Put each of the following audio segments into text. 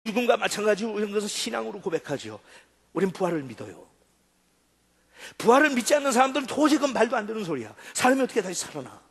죽음과 마찬가지로 이런 것은 신앙으로 고백하죠. 우린 부활을 믿어요. 부활을 믿지 않는 사람들은 도저히 그건 말도 안 되는 소리야. 사람이 어떻게 다시 살아나?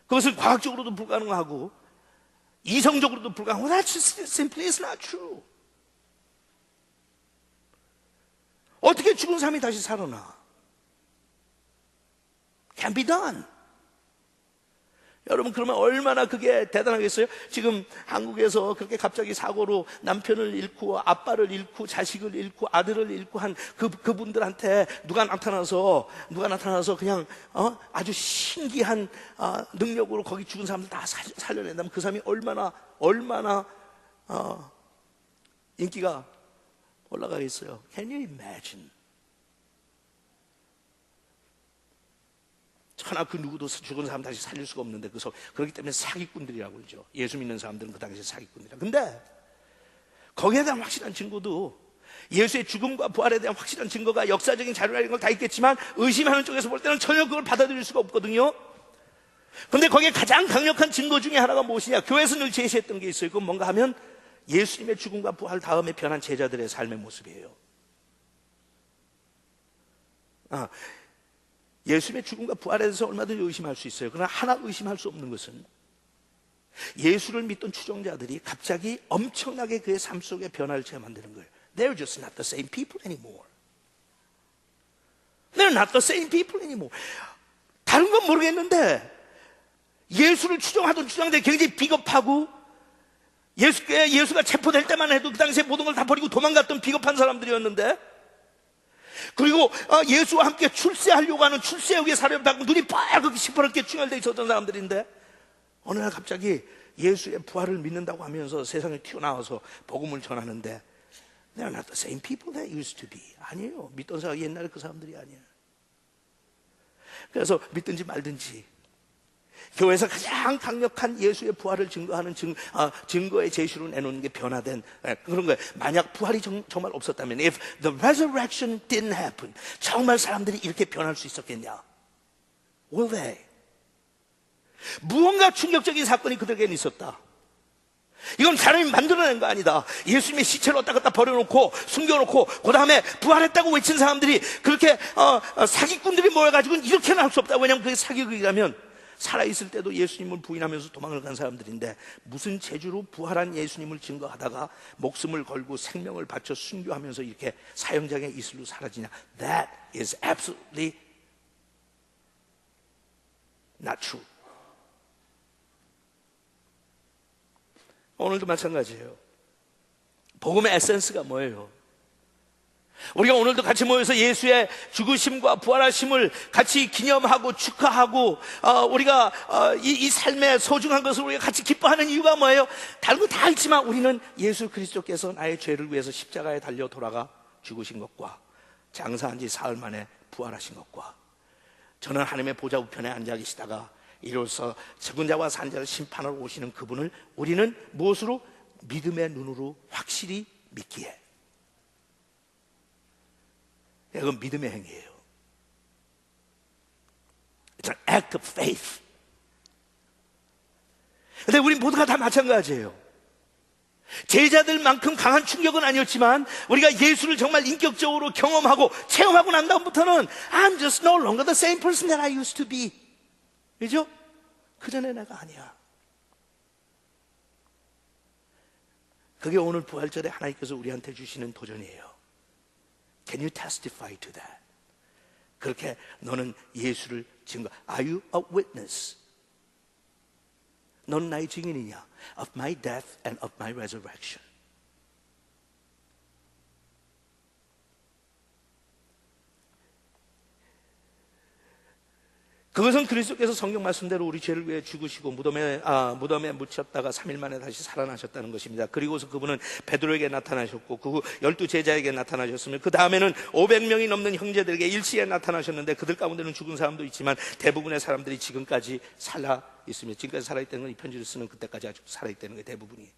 그것은 과학적으로도 불가능하고 이성적으로도 불가능하고 That simply is not true. 어떻게 죽은 사람이 다시 살아나? Can be done. 여러분, 그러면 얼마나 그게 대단하겠어요? 지금 한국에서 그렇게 갑자기 사고로 남편을 잃고 아빠를 잃고 자식을 잃고 아들을 잃고 한 그분들한테 누가 나타나서 그냥 아주 신기한 능력으로 거기 죽은 사람들 다 살려낸다면 그 사람이 얼마나 인기가 올라가겠어요? Can you imagine? 천하 그 누구도 죽은 사람 다시 살릴 수가 없는데 그렇기 때문에 사기꾼들이라고 그러죠. 예수 믿는 사람들은 그 당시에 사기꾼들이라. 근데 거기에 대한 확실한 증거도 예수의 죽음과 부활에 대한 확실한 증거가 역사적인 자료라는 걸 다 있겠지만 의심하는 쪽에서 볼 때는 전혀 그걸 받아들일 수가 없거든요. 근데 거기에 가장 강력한 증거 중에 하나가 무엇이냐? 교회에서 늘 제시했던 게 있어요. 그건 뭔가 하면 예수님의 죽음과 부활 다음에 변한 제자들의 삶의 모습이에요. 예수님의 죽음과 부활에 대해서 얼마든지 의심할 수 있어요. 그러나 하나 의심할 수 없는 것은 예수를 믿던 추종자들이 갑자기 엄청나게 그의 삶 속에 변화를 체험한다는 거예요. They're just not the same people anymore. They're not the same people anymore. 다른 건 모르겠는데 예수를 추종하던 추종자들이 굉장히 비겁하고 예수가 체포될 때만 해도 그 당시에 모든 걸 다 버리고 도망갔던 비겁한 사람들이었는데, 그리고 예수와 함께 출세하려고 하는 출세욕에 사로잡고 눈이 빨갛게 시퍼렇게 충혈되어 있었던 사람들인데 어느 날 갑자기 예수의 부활을 믿는다고 하면서 세상에 튀어나와서 복음을 전하는데 They're not the same people they used to be. 아니에요. 믿던 사람이 옛날에 그 사람들이 아니에요. 그래서 믿든지 말든지 교회에서 가장 강력한 예수의 부활을 증거하는 증거의 제시로 내놓는 게 변화된 그런 거예요. 만약 부활이 정말 없었다면, if the resurrection didn't happen, 정말 사람들이 이렇게 변할 수 있었겠냐? Will they? 무언가 충격적인 사건이 그들에게는 있었다. 이건 사람이 만들어낸 거 아니다. 예수님의 시체를 어디다 갖다 버려놓고 숨겨놓고 그 다음에 부활했다고 외친 사람들이 그렇게 사기꾼들이 모여가지고는 이렇게는 할 수 없다. 왜냐하면 그게 사기극이라면 살아있을 때도 예수님을 부인하면서 도망을 간 사람들인데 무슨 재주로 부활한 예수님을 증거하다가 목숨을 걸고 생명을 바쳐 순교하면서 이렇게 사형장의 이슬로 사라지냐? That is absolutely not true. 오늘도 마찬가지예요. 복음의 에센스가 뭐예요? 우리가 오늘도 같이 모여서 예수의 죽으심과 부활하심을 같이 기념하고 축하하고 우리가 이 삶의 소중한 것을 우리가 같이 기뻐하는 이유가 뭐예요? 다른 거 다 있지만 우리는 예수 그리스도께서 나의 죄를 위해서 십자가에 달려 돌아가 죽으신 것과 장사한 지 사흘 만에 부활하신 것과 저는 하나님의 보좌 우편에 앉아 계시다가 이로써 죽은 자와 산 자를 심판하러 오시는 그분을 우리는 무엇으로? 믿음의 눈으로 확실히 믿기에. 이건 믿음의 행위예요. It's an act of faith. 근데 우리 모두가 다 마찬가지예요. 제자들만큼 강한 충격은 아니었지만 우리가 예수를 정말 인격적으로 경험하고 체험하고 난 다음부터는 I'm just no longer the same person that I used to be. 그죠? 그 전에 내가 아니야. 그게 오늘 부활절에 하나님께서 우리한테 주시는 도전이에요. Can you testify to that? 그렇게 너는 예수를 증거. Are you a witness? 너는 나의 증인이냐? Of my death and of my resurrection. 그것은 그리스도께서 성경 말씀대로 우리 죄를 위해 죽으시고 무덤에 묻혔다가 3일 만에 다시 살아나셨다는 것입니다. 그리고서 그분은 베드로에게 나타나셨고 그 후 12제자에게 나타나셨으며 그 다음에는 500명이 넘는 형제들에게 일시에 나타나셨는데 그들 가운데는 죽은 사람도 있지만 대부분의 사람들이 지금까지 살아있으며, 지금까지 살아있다는 건 이 편지를 쓰는 그때까지 아주 살아있다는 게 대부분이.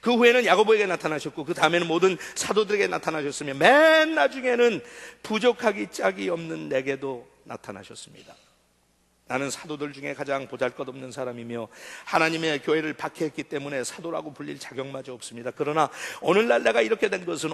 그 후에는 야고보에게 나타나셨고 그 다음에는 모든 사도들에게 나타나셨으며 맨 나중에는 부족하기 짝이 없는 내게도 나타나셨습니다. 나는 사도들 중에 가장 보잘것없는 사람이며 하나님의 교회를 박해했기 때문에 사도라고 불릴 자격마저 없습니다. 그러나 오늘날 내가 이렇게 된 것은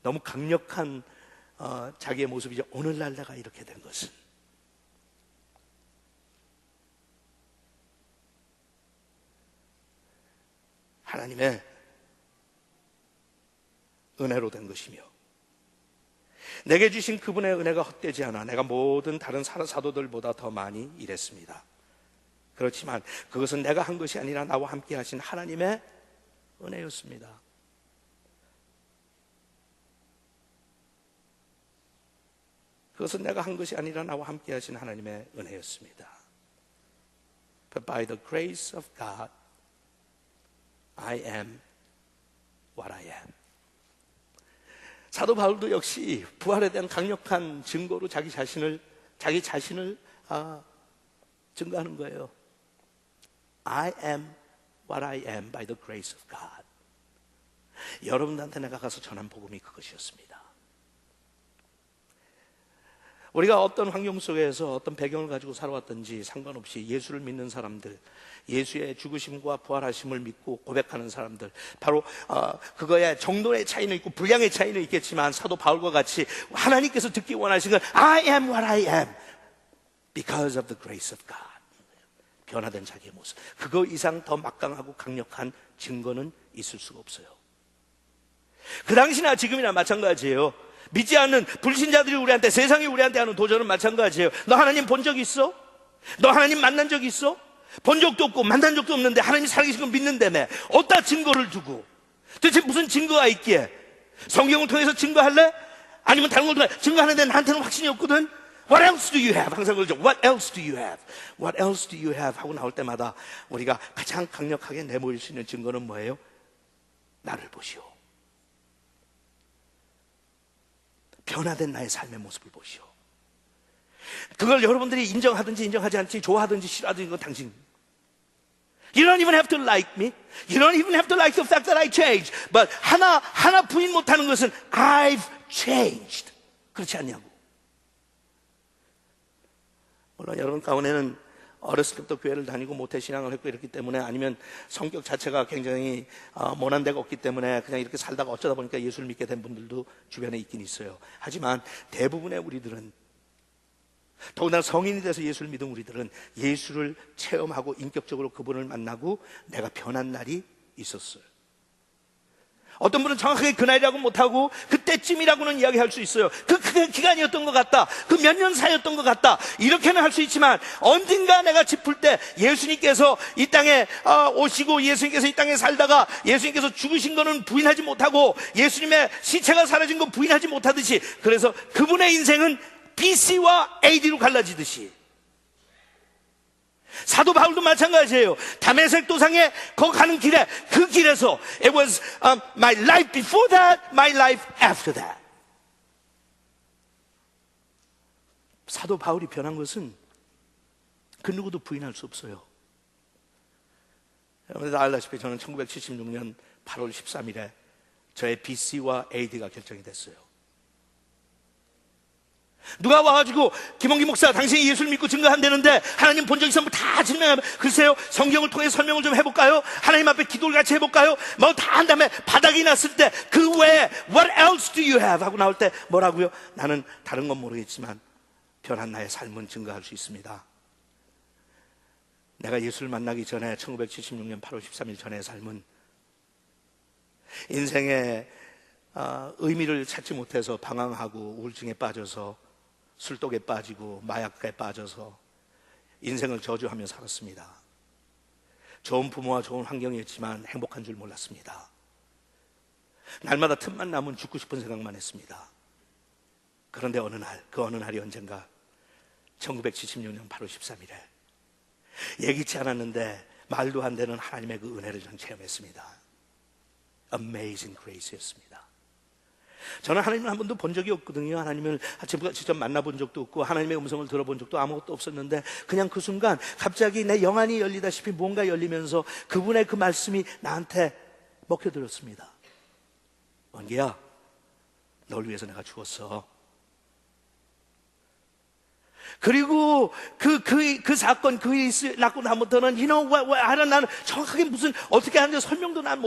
너무 강력한 자기의 모습이죠. 오늘날 내가 이렇게 된 것은 하나님의 은혜로 된 것이며 내게 주신 그분의 은혜가 헛되지 않아 내가 모든 다른 사도들보다 더 많이 일했습니다. 그렇지만 그것은 내가 한 것이 아니라 나와 함께 하신 하나님의 은혜였습니다. 그것은 내가 한 것이 아니라 나와 함께 하신 하나님의 은혜였습니다. But by the grace of God, I am what I am. 사도 바울도 역시 부활에 대한 강력한 증거로 자기 자신을 증거하는 거예요. I am what I am by the grace of God. 여러분들한테 내가 가서 전한 복음이 그것이었습니다. 우리가 어떤 환경 속에서 어떤 배경을 가지고 살아왔든지 상관없이 예수를 믿는 사람들, 예수의 죽으심과 부활하심을 믿고 고백하는 사람들, 바로 그거에 정도의 차이는 있고 분량의 차이는 있겠지만 사도 바울과 같이 하나님께서 듣기 원하시는 건 I am what I am because of the grace of God. 변화된 자기의 모습, 그거 이상 더 막강하고 강력한 증거는 있을 수가 없어요. 그 당시나 지금이나 마찬가지예요. 믿지 않는 불신자들이 우리한테, 세상이 우리한테 하는 도전은 마찬가지예요. 너 하나님 본 적 있어? 너 하나님 만난 적 있어? 본 적도 없고 만난 적도 없는데 하나님 살아계신 거 믿는다며 어디다 증거를 두고, 도대체 무슨 증거가 있기에? 성경을 통해서 증거할래? 아니면 다른 걸 통해 증거하는데 나한테는 확신이 없거든? What else do you have? 항상 그러죠. What else do you have? What else do you have? 하고 나올 때마다 우리가 가장 강력하게 내모일 수 있는 증거는 뭐예요? 나를 보시오. 변화된 나의 삶의 모습을 보시오. 그걸 여러분들이 인정하든지 인정하지 않든지 좋아하든지 싫어하든지 그건 당신. You don't even have to like me. You don't even have to like the fact that I changed. But 하나 부인 못하는 것은 I've changed. 그렇지 않냐고. 물론 여러분 가운데는 어렸을 때부터 교회를 다니고 모태신앙을 했고 이렇기 때문에, 아니면 성격 자체가 굉장히 모난 데가 없기 때문에 그냥 이렇게 살다가 어쩌다 보니까 예수를 믿게 된 분들도 주변에 있긴 있어요. 하지만 대부분의 우리들은, 더군다나 성인이 돼서 예수를 믿은 우리들은 예수를 체험하고 인격적으로 그분을 만나고 내가 변한 날이 있었어요. 어떤 분은 정확하게 그날이라고 못하고 그때쯤이라고는 이야기할 수 있어요. 그 기간이었던 것 같다, 그 몇 년 사이였던 것 같다, 이렇게는 할 수 있지만 언젠가 내가 짚을 때 예수님께서 이 땅에 오시고 예수님께서 이 땅에 살다가 예수님께서 죽으신 거는 부인하지 못하고 예수님의 시체가 사라진 거 부인하지 못하듯이, 그래서 그분의 인생은 BC와 AD로 갈라지듯이 사도 바울도 마찬가지예요. 다메섹 도상에 거 가는 길에, 그 길에서 It was my life before that, my life after that. 사도 바울이 변한 것은 그 누구도 부인할 수 없어요. 여러분들 다 알다시피 저는 1976년 8월 13일에 저의 BC와 AD가 결정이 됐어요. 누가 와가지고 김원기 목사 당신이 예수를 믿고 증거한다는데 하나님 본 적 있으면 다 증명하면, 글쎄요 성경을 통해 설명을 좀 해볼까요? 하나님 앞에 기도를 같이 해볼까요? 뭐 다 한 다음에 바닥이 났을 때 그 외에 What else do you have? 하고 나올 때 뭐라고요? 나는 다른 건 모르겠지만 변한 나의 삶은 증거할 수 있습니다. 내가 예수를 만나기 전에 1976년 8월 13일 전의 삶은 인생의 의미를 찾지 못해서 방황하고 우울증에 빠져서 술독에 빠지고 마약에 빠져서 인생을 저주하며 살았습니다. 좋은 부모와 좋은 환경이었지만 행복한 줄 몰랐습니다. 날마다 틈만 나면 죽고 싶은 생각만 했습니다. 그런데 어느 날이 언젠가 1976년 8월 13일에 예기치 않았는데 말도 안 되는 하나님의 그 은혜를 전 체험했습니다. Amazing grace였습니다. 저는 하나님을 한 번도 본 적이 없거든요. 하나님을 직접 만나본 적도 없고 하나님의 음성을 들어본 적도 아무것도 없었는데, 그냥 그 순간 갑자기 내 영안이 열리다시피 뭔가 열리면서 그분의 그 말씀이 나한테 먹혀들었습니다. 원기야, 널 위해서 내가 죽었어. 그리고 그 사건, 그 일이 났고 나부터는, 나는 정확하게 무슨, 어떻게 하는지 설명도 난